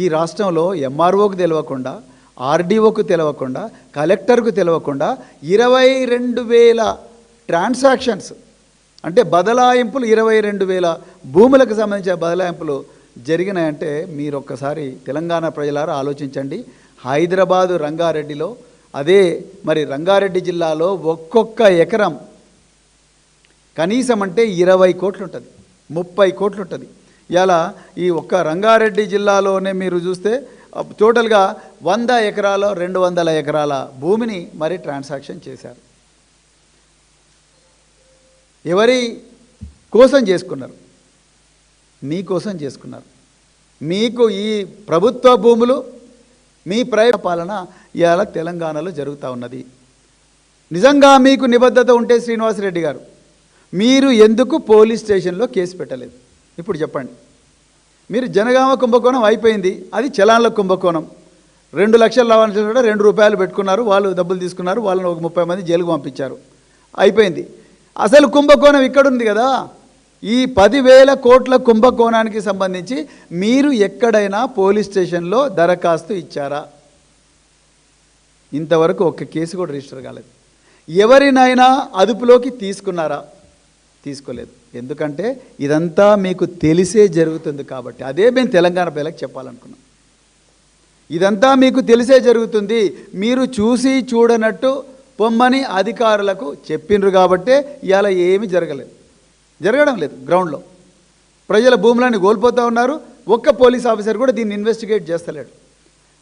ఈ రాష్ట్రంలో ఎంఆర్ఓకు తెలియకుండా, ఆర్డీఓకు తెలియకుండా, కలెక్టర్కు తెలియకుండా 22,000 ట్రాన్సాక్షన్స్ అంటే బదలాయింపులు 22,000 భూములకు సంబంధించిన బదలాయింపులు జరిగినాయంటే మీరు ఒక్కసారి తెలంగాణ ప్రజలారా ఆలోచించండి. హైదరాబాదు రంగారెడ్డిలో, అదే మరి రంగారెడ్డి జిల్లాలో ఒక్కొక్క ఎకరం కనీసం అంటే 20 కోట్లు ఉంటుంది, 30 కోట్లు ఉంటుంది. ఇలా ఈ ఒక్క రంగారెడ్డి జిల్లాలోనే మీరు చూస్తే టోటల్గా 100 ఎకరాలు 200 ఎకరాల భూమిని మరి ట్రాన్సాక్షన్ చేశారు. ఎవరి కోసం చేసుకున్నారు? మీకోసం చేసుకున్నారు. మీకు ఈ ప్రభుత్వ భూములు, మీ ప్రైవేట్ పాలన ఇవాళ తెలంగాణలో జరుగుతూ ఉన్నది. నిజంగా మీకు నిబద్ధత ఉంటే శ్రీనివాసరెడ్డి గారు, మీరు ఎందుకు పోలీస్ స్టేషన్లో కేసు పెట్టలేదు? ఇప్పుడు చెప్పండి. మీరు జనగామ కుంభకోణం అయిపోయింది, అది చలాన్ల కుంభకోణం. 2 లక్షల లావాదేవీలు కూడా 2 రూపాయలు పెట్టుకున్నారు, వాళ్ళు డబ్బులు తీసుకున్నారు, వాళ్ళని ఒక 30 మంది జైలుకు పంపించారు, అయిపోయింది. అసలు కుంభకోణం ఇక్కడ ఉంది కదా. ఈ 10,000 కోట్ల కుంభకోణానికి సంబంధించి మీరు ఎక్కడైనా పోలీస్ స్టేషన్లో దరఖాస్తు ఇచ్చారా? ఇంతవరకు ఒక్క కేసు కూడా రిజిస్టర్ కాలేదు. ఎవరినైనా అదుపులోకి తీసుకున్నారా? తీసుకోలేదు. ఎందుకంటే ఇదంతా మీకు తెలిసే జరుగుతుంది కాబట్టి. అదే మేము తెలంగాణ ప్రజలకు చెప్పాలనుకున్నాం. ఇదంతా మీకు తెలిసే జరుగుతుంది, మీరు చూసి చూడనట్టు పొమ్మని అధికారులకు చెప్పిండ్రు కాబట్టే ఇవాళ ఏమీ జరగడం లేదు. గ్రౌండ్లో ప్రజల భూములని కోల్పోతూ ఉన్నారు. ఒక్క పోలీస్ ఆఫీసర్ కూడా దీన్ని ఇన్వెస్టిగేట్ చేస్తలేడు.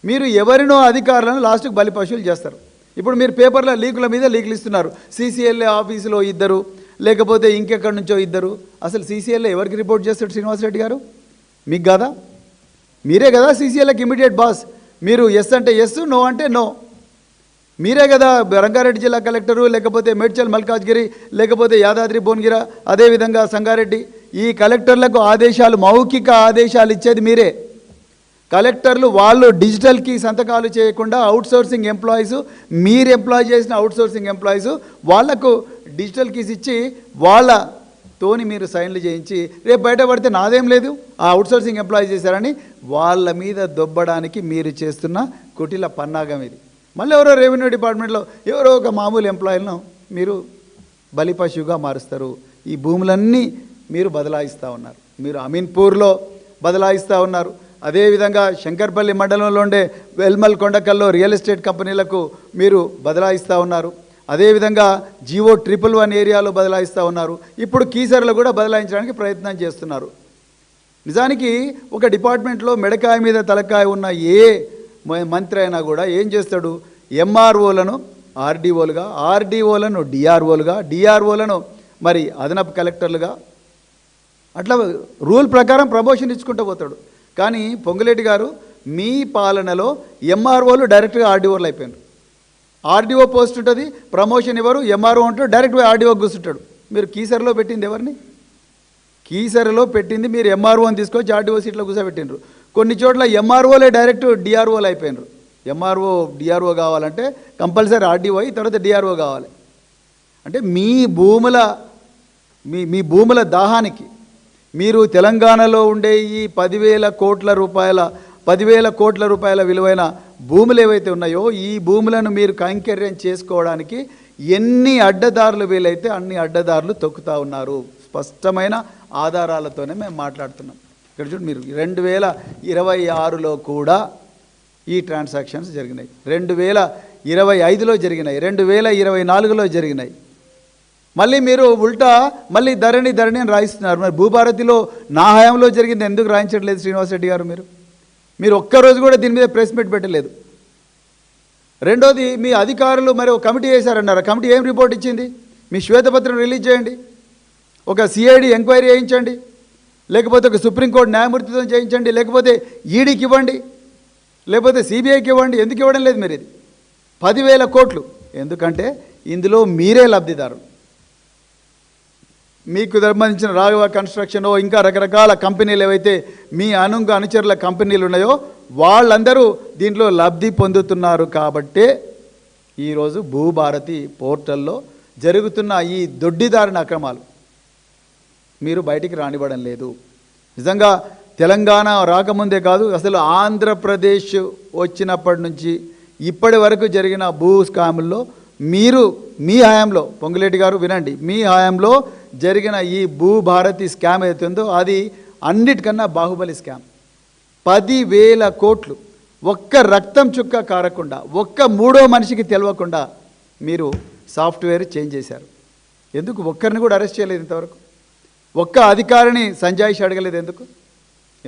మీరు ఎవరినో అధికారులను లాస్ట్కి బలిపశువులు చేస్తారు. ఇప్పుడు మీరు పేపర్ల లీకుల మీద లీకులు ఇస్తున్నారు. సీసీఎల్ఏ ఆఫీసులో 2, లేకపోతే ఇంకెక్కడి నుంచో 2. అసలు సీసీఎల్ఏ ఎవరికి రిపోర్ట్ చేస్తాడు శ్రీనివాసరెడ్డి గారు? మీకు కాదా? మీరే కదా సీసీఎల్ఏకి ఇమీడియట్ బాస్. మీరు ఎస్ అంటే ఎస్, నో అంటే నో. మీరే కదా రంగారెడ్డి జిల్లా కలెక్టరు, లేకపోతే మేడ్చల్ మల్కాజ్గిరి, లేకపోతే యాదాద్రి భువనగిరి, అదేవిధంగా సంగారెడ్డి. ఈ కలెక్టర్లకు ఆదేశాలు, మౌఖిక ఆదేశాలు ఇచ్చేది మీరే. కలెక్టర్లు వాళ్ళు డిజిటల్కి సంతకాలు చేయకుండా అవుట్సోర్సింగ్ ఎంప్లాయీస్, మీరు ఎంప్లాయ్ చేసిన అవుట్సోర్సింగ్ ఎంప్లాయీస్ వాళ్లకు డిజిటల్ కీస్ ఇచ్చి వాళ్ళతోని మీరు సైన్లు చేయించి రేపు బయటపడితే నాదేం లేదు, ఆ అవుట్సోర్సింగ్ ఎంప్లాయీ చేశారని వాళ్ళ మీద దొబ్బడానికి మీరు చేస్తున్న కుటిల పన్నాగం ఇది. మళ్ళీ ఎవరో రెవెన్యూ డిపార్ట్మెంట్లో ఎవరో ఒక మామూలు ఎంప్లాయీలను మీరు బలిపశువుగా మారుస్తారు. ఈ భూములన్నీ మీరు బదలాయిస్తూ ఉన్నారు. మీరు అమీన్పూర్లో బదలాయిస్తూ ఉన్నారు. అదేవిధంగా శంకర్పల్లి మండలంలో ఉండే వెల్మల్ కొండకల్లో రియల్ ఎస్టేట్ కంపెనీలకు మీరు బదలాయిస్తూ ఉన్నారు. అదేవిధంగా జియో 111 ఏరియాలో బదలాయిస్తూ ఉన్నారు. ఇప్పుడు కీసర్లో కూడా బదలాయించడానికి ప్రయత్నం చేస్తున్నారు. నిజానికి ఒక డిపార్ట్మెంట్లో మెడకాయ మీద తలకాయ ఉన్న ఏ మంత్రి అయినా కూడా ఏం చేస్తాడు? ఎంఆర్ఓలను ఆర్డీఓలుగా, ఆర్డీఓలను డిఆర్ఓలుగా, డిఆర్ఓలను మరి అదనపు కలెక్టర్లుగా అట్లా రూల్ ప్రకారం ప్రమోషన్ ఇచ్చుకుంటూ పోతాడు. కానీ పొంగులేటి గారు మీ పాలనలో ఎంఆర్ఓలు డైరెక్ట్గా ఆర్డీఓలు అయిపోయారు. ఆర్డీఓ పోస్ట్ ఉంటుంది, ప్రమోషన్ ఇవ్వరు, ఎంఆర్ఓ ఉంటాడు, డైరెక్ట్గా ఆర్డీఓ కూర్చుంటాడు. మీరు కీసర్లో పెట్టింది ఎవరిని? కీసర్లో పెట్టింది మీరు ఎంఆర్ఓని తీసుకొచ్చి ఆర్డీఓ సీట్లో కూర్చోబెట్టిండ్రు. కొన్ని చోట్ల ఎంఆర్ఓలే డైరెక్ట్ డిఆర్ఓలు అయిపోయినారు. ఎంఆర్ఓ డిఆర్ఓ కావాలంటే కంపల్సరీ ఆర్డీఓ అయ్యి తర్వాత డిఆర్ఓ కావాలి. అంటే మీ భూముల దాహానికి మీరు తెలంగాణలో ఉండే ఈ 10,000 కోట్ల రూపాయల విలువైన భూములు ఏవైతే ఉన్నాయో ఈ భూములను మీరు కైంకర్యం చేసుకోవడానికి ఎన్ని అడ్డదారులు వీలైతే అన్ని అడ్డదారులు తొక్కుతూ ఉన్నారు. స్పష్టమైన ఆధారాలతోనే మేము మాట్లాడుతున్నాం. ఇక్కడ చూడండి, మీరు 2026లో కూడా ఈ ట్రాన్సాక్షన్స్ జరిగినాయి, 2025లో జరిగినాయి, 2024లో జరిగినాయి. మళ్ళీ మీరు ఉల్టా మళ్ళీ ధరణి అని రాయిస్తున్నారు. మరి భూభారతిలో నా హయాంలో జరిగింది ఎందుకు రాయించట్లేదు శ్రీనివాసరెడ్డి గారు? మీరు ఒక్కరోజు కూడా దీని మీద ప్రెస్ మీట్ పెట్టలేదు. రెండోది, మీ అధికారులు మరి ఒక కమిటీ వేశారన్నారు. కమిటీ ఏం రిపోర్ట్ ఇచ్చింది? మీ శ్వేతపత్రం రిలీజ్ చేయండి, ఒక సిఐడి ఎంక్వైరీ చేయించండి, లేకపోతే ఒక సుప్రీంకోర్టు న్యాయమూర్తితో చేయించండి, లేకపోతే ఈడీకి ఇవ్వండి, లేకపోతే సిబిఐకి ఇవ్వండి. ఎందుకు ఇవ్వడం లేదు మీరు? ఇది 10,000 కోట్లు. ఎందుకంటే ఇందులో మీరే లబ్ధిదారులు. మీకు సంబంధించిన రాఘవ కన్స్ట్రక్షన్, ఇంకా రకరకాల కంపెనీలు ఏవైతే మీ అనుచరుల కంపెనీలు ఉన్నాయో వాళ్ళందరూ దీంట్లో లబ్ధి పొందుతున్నారు. కాబట్టే ఈరోజు భూభారతి పోర్టల్లో జరుగుతున్న ఈ దొడ్డిదారిన అక్రమాలు మీరు బయటికి రానివ్వడం లేదు. నిజంగా తెలంగాణ రాకముందే కాదు, అసలు ఆంధ్రప్రదేశ్ వచ్చినప్పటి నుంచి ఇప్పటి వరకు జరిగిన భూ స్కాముల్లో మీరు మీ హయాంలో, పొంగులేటి గారు వినండి, మీ హయాంలో జరిగిన ఈ భూభారతి స్కామ్ ఏదైతుందో అది అన్నిటికన్నా బాహుబలి స్కామ్. 10,000 కోట్లు ఒక్క రక్తం చుక్క కారకుండా, ఒక్క మూడో మనిషికి తెలవకుండా మీరు సాఫ్ట్వేర్ చేంజ్ చేశారు. ఎందుకు ఒక్కరిని కూడా అరెస్ట్ చేయలేదు ఇంతవరకు? ఒక్క అధికారిని సంజాయిషి అడగలేదు ఎందుకు?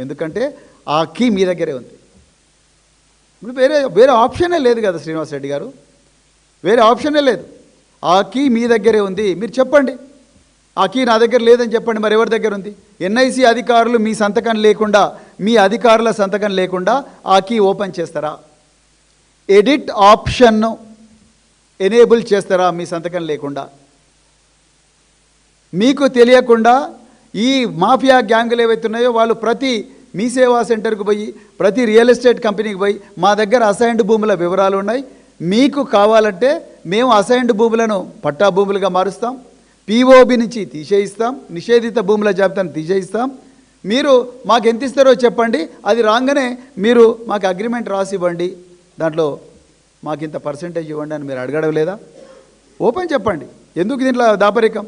ఎందుకంటే ఆ కీ మీ దగ్గరే ఉంది. ఇప్పుడు వేరే ఆప్షనే లేదు కదా శ్రీనివాసరెడ్డి గారు, వేరే ఆప్షనే లేదు. ఆ కీ మీ దగ్గరే ఉంది. మీరు చెప్పండి, ఆ కీ నా దగ్గర లేదని చెప్పండి. మరి ఎవరి దగ్గర ఉంది? ఎన్ఐసి అధికారులు మీ సంతకం లేకుండా, మీ అధికారుల సంతకం లేకుండా ఆ కీ ఓపెన్ చేస్తారా? ఎడిట్ ఆప్షన్ను ఎనేబుల్ చేస్తారా మీ సంతకం లేకుండా? మీకు తెలియకుండా ఈ మాఫియా గ్యాంగులు ఏవైతే ఉన్నాయో వాళ్ళు ప్రతి మీ సేవా సెంటర్కు పోయి, ప్రతి రియల్ ఎస్టేట్ కంపెనీకి పోయి మా దగ్గర అసైన్డ్ భూముల వివరాలు ఉన్నాయి, మీకు కావాలంటే మేము అసైన్డ్ భూములను పట్టా భూములుగా మారుస్తాం, పిఓబి నుంచి తీసేయిస్తాం, నిషేధిత భూముల జాబితాను తీసేయిస్తాం, మీరు మాకు ఎంత ఇస్తారో చెప్పండి, అది రాగానే మీరు మాకు అగ్రిమెంట్ రాసి ఇవ్వండి, దాంట్లో మాకు ఇంత పర్సెంటేజ్ ఇవ్వండి అని మీరు అడగడం లేదా? ఓపెన్ చెప్పండి. ఎందుకు దీంట్లో దాపరికం?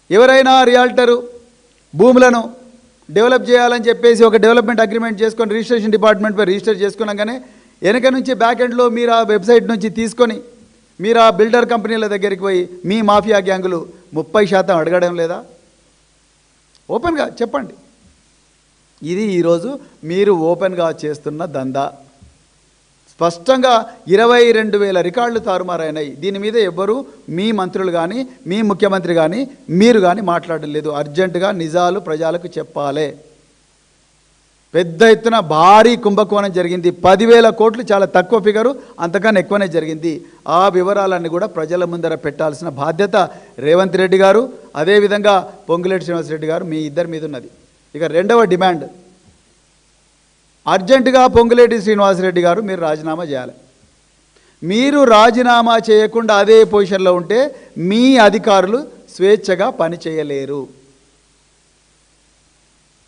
ఎవరైనా రియాల్టరు భూములను డెవలప్ చేయాలని చెప్పేసి ఒక డెవలప్మెంట్ అగ్రిమెంట్ చేసుకొని రిజిస్ట్రేషన్ డిపార్ట్మెంట్పై రిజిస్టర్ చేసుకున్నాగానే వెనక నుంచి బ్యాక్ ఎండ్లో మీరు ఆ వెబ్సైట్ నుంచి తీసుకొని మీరు ఆ బిల్డర్ కంపెనీల దగ్గరికి పోయి మీ మాఫియా గ్యాంగులు 30% అడగడం లేదా? ఓపెన్గా చెప్పండి. ఇది ఈరోజు మీరు ఓపెన్గా చేస్తున్న దందా. స్పష్టంగా 22,000 రికార్డులు తారుమారైనాయి. దీని మీద ఎవ్వరూ మీ మంత్రులు కానీ, మీ ముఖ్యమంత్రి కానీ, మీరు కానీ మాట్లాడడం లేదు. అర్జెంటుగా నిజాలు ప్రజలకు చెప్పాలి. పెద్ద ఎత్తున భారీ కుంభకోణం జరిగింది. 10,000 కోట్లు చాలా తక్కువ ఫిగరు, అంతకన్నా ఎక్కువనే జరిగింది. ఆ వివరాలన్నీ కూడా ప్రజల ముందర పెట్టాల్సిన బాధ్యత రేవంత్ రెడ్డి గారు, అదేవిధంగా పొంగులేటి శ్రీనివాసరెడ్డి గారు, మీ ఇద్దరి మీద ఉన్నది. ఇక రెండవ డిమాండ్, అర్జెంటుగా పొంగులేటి శ్రీనివాసరెడ్డి గారు మీరు రాజీనామా చేయాలి. మీరు రాజీనామా చేయకుండా అదే పొజిషన్లో ఉంటే మీ అధికారులు స్వేచ్ఛగా పని చేయలేరు.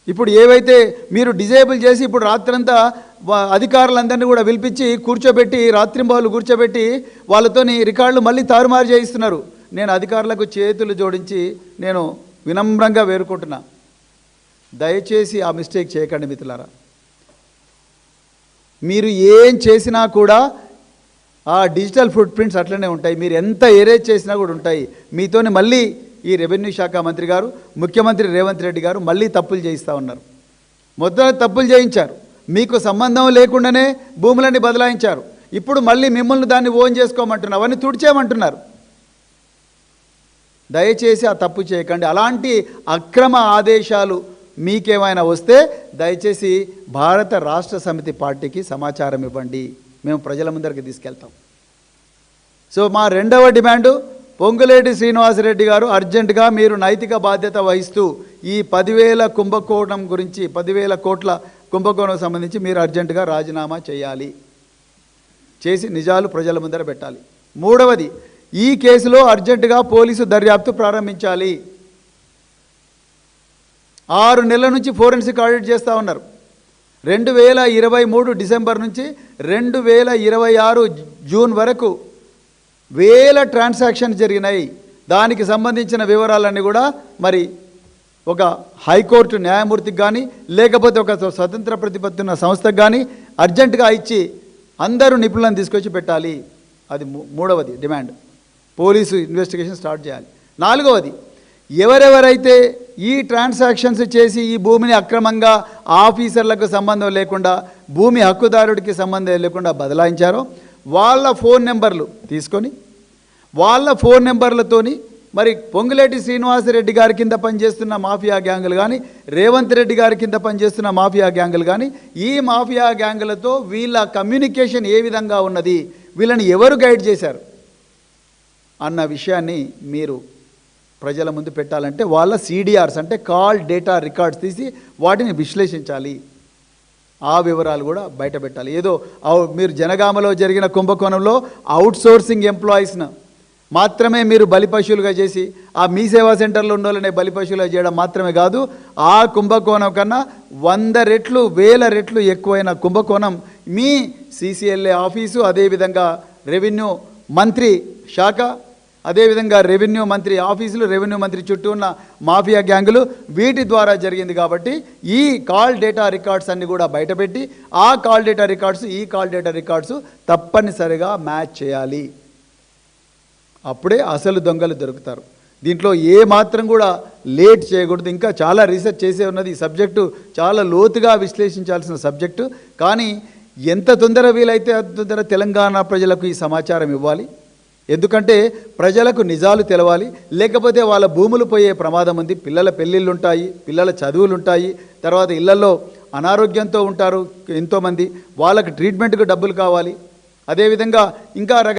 ఇప్పుడు ఏవైతే మీరు డిజేబుల్ చేసి ఇప్పుడు రాత్రంతా అధికారులందరినీ కూడా పిలిపించి కూర్చోబెట్టి, రాత్రింబావులు కూర్చోబెట్టి వాళ్ళతోని రికార్డులు మళ్ళీ తారుమారు చేయిస్తున్నారు. నేను అధికారులకు చేతులు జోడించి నేను వినమ్రంగా వేరుకుంటున్నా, దయచేసి ఆ మిస్టేక్ చేయకండి మిత్రులారా. మీరు ఏం చేసినా కూడా ఆ డిజిటల్ ఫుట్ ప్రింట్స్ అట్లనే ఉంటాయి. మీరు ఎంత ఎరేజ్ చేసినా కూడా ఉంటాయి. మీతోని మళ్ళీ ఈ రెవెన్యూ శాఖ మంత్రి గారు, ముఖ్యమంత్రి రేవంత్ రెడ్డి గారు మళ్ళీ తప్పులు చేయిస్తూ ఉన్నారు. మొత్తం తప్పులు చేయించారు, మీకు సంబంధం లేకుండానే భూములన్నీ బదలాయించారు. ఇప్పుడు మళ్ళీ మిమ్మల్ని దాన్ని ఓన్ చేసుకోమంటున్నారు, అవన్నీ తుడిచేయమంటున్నారు. దయచేసి ఆ తప్పు చేయకండి. అలాంటి అక్రమ ఆదేశాలు మీకేమైనా వస్తే దయచేసి భారత రాష్ట్ర సమితి పార్టీకి సమాచారం ఇవ్వండి, మేము ప్రజల ముందరికి తీసుకెళ్తాం. సో మా రెండవ డిమాండు, పొంగులేటి శ్రీనివాసరెడ్డి గారు అర్జెంటుగా మీరు నైతిక బాధ్యత వహిస్తూ ఈ 10,000 కుంభకోణం గురించి, 10,000 కోట్ల కుంభకోణం సంబంధించి మీరు అర్జెంటుగా రాజీనామా చేయాలి, చేసి నిజాలు ప్రజల ముందర పెట్టాలి. మూడవది, ఈ కేసులో అర్జెంటుగా పోలీసు దర్యాప్తు ప్రారంభించాలి. 6 నెలల నుంచి ఫోరెన్సిక్ ఆడిట్ చేస్తూ ఉన్నారు. 2023 డిసెంబర్ నుంచి 2026 జూన్ వరకు వేల ట్రాన్సాక్షన్ జరిగినాయి. దానికి సంబంధించిన వివరాలన్నీ కూడా మరి ఒక హైకోర్టు న్యాయమూర్తికి కానీ, లేకపోతే ఒక స్వతంత్ర ప్రతిపత్తి ఉన్న సంస్థకు కానీ అర్జెంటుగా ఇచ్చి అందరూ నిపుణులను తీసుకొచ్చి పెట్టాలి. అది మూడవది డిమాండ్. పోలీసు ఇన్వెస్టిగేషన్ స్టార్ట్ చేయాలి. నాలుగవది, ఎవరెవరైతే ఈ ట్రాన్సాక్షన్స్ చేసి ఈ భూమిని అక్రమంగా ఆఫీసర్లకు సంబంధం లేకుండా, భూమి హక్కుదారుడికి సంబంధం లేకుండా బదలాయించారో వాళ్ళ ఫోన్ నెంబర్లు తీసుకొని, వాళ్ళ ఫోన్ నెంబర్లతోని మరి పొంగులేటి శ్రీనివాసరెడ్డి గారి కింద పనిచేస్తున్న మాఫియా గ్యాంగులు కానీ, రేవంత్ రెడ్డి గారి కింద పనిచేస్తున్న మాఫియా గ్యాంగులు కానీ, ఈ మాఫియా గ్యాంగులతో వీళ్ళ కమ్యూనికేషన్ ఏ విధంగా ఉన్నది, వీళ్ళని ఎవరు గైడ్ చేశారు అన్న విషయాన్ని మీరు ప్రజల ముందు పెట్టాలంటే వాళ్ళ CDRs అంటే కాల్ డేటా రికార్డ్స్ తీసి వాటిని విశ్లేషించాలి. ఆ వివరాలు కూడా బయట పెట్టాలి. ఏదో మీరు జనగామలో జరిగిన కుంభకోణంలో అవుట్సోర్సింగ్ ఎంప్లాయీస్ను మాత్రమే మీరు బలి పశువులుగా చేసి ఆ మీ సేవా సెంటర్లో ఉన్న వాళ్ళనే బలి పశువులుగా చేయడం మాత్రమే కాదు, ఆ కుంభకోణం కన్నా 100 రెట్లు 1000 రెట్లు ఎక్కువైన కుంభకోణం మీ CCLA ఆఫీసు, అదేవిధంగా రెవెన్యూ మంత్రి శాఖ, అదేవిధంగా రెవెన్యూ మంత్రి ఆఫీసులు, రెవెన్యూ మంత్రి చుట్టూ ఉన్న మాఫియా గ్యాంగులు, వీటి ద్వారా జరిగింది. కాబట్టి ఈ కాల్ డేటా రికార్డ్స్ అన్ని కూడా బయటపెట్టి ఆ కాల్ డేటా రికార్డ్స్ ఈ కాల్ డేటా రికార్డ్స్ తప్పనిసరిగా మ్యాచ్ చేయాలి. అప్పుడే అసలు దొంగలు దొరుకుతారు. దీంట్లో ఏ మాత్రం కూడా లేట్ చేయకూడదు. ఇంకా చాలా రీసెర్చ్ చేసే ఉన్నది. ఈ సబ్జెక్టు చాలా లోతుగా విశ్లేషించాల్సిన సబ్జెక్టు. కానీ ఎంత తొందర వీలైతే అంత తొందర తెలంగాణ ప్రజలకు ఈ సమాచారం ఇవ్వాలి. ఎందుకంటే ప్రజలకు నిజాలు తెలవాలి, లేకపోతే వాళ్ళ భూములు పోయే ప్రమాదం ఉంది. పిల్లల పెళ్ళిళ్ళు ఉంటాయి, పిల్లల చదువులు ఉంటాయి, తర్వాత ఇళ్లలో అనారోగ్యంతో ఉంటారు ఎంతోమంది, వాళ్ళకి ట్రీట్మెంట్కు డబ్బులు కావాలి. అదేవిధంగా ఇంకా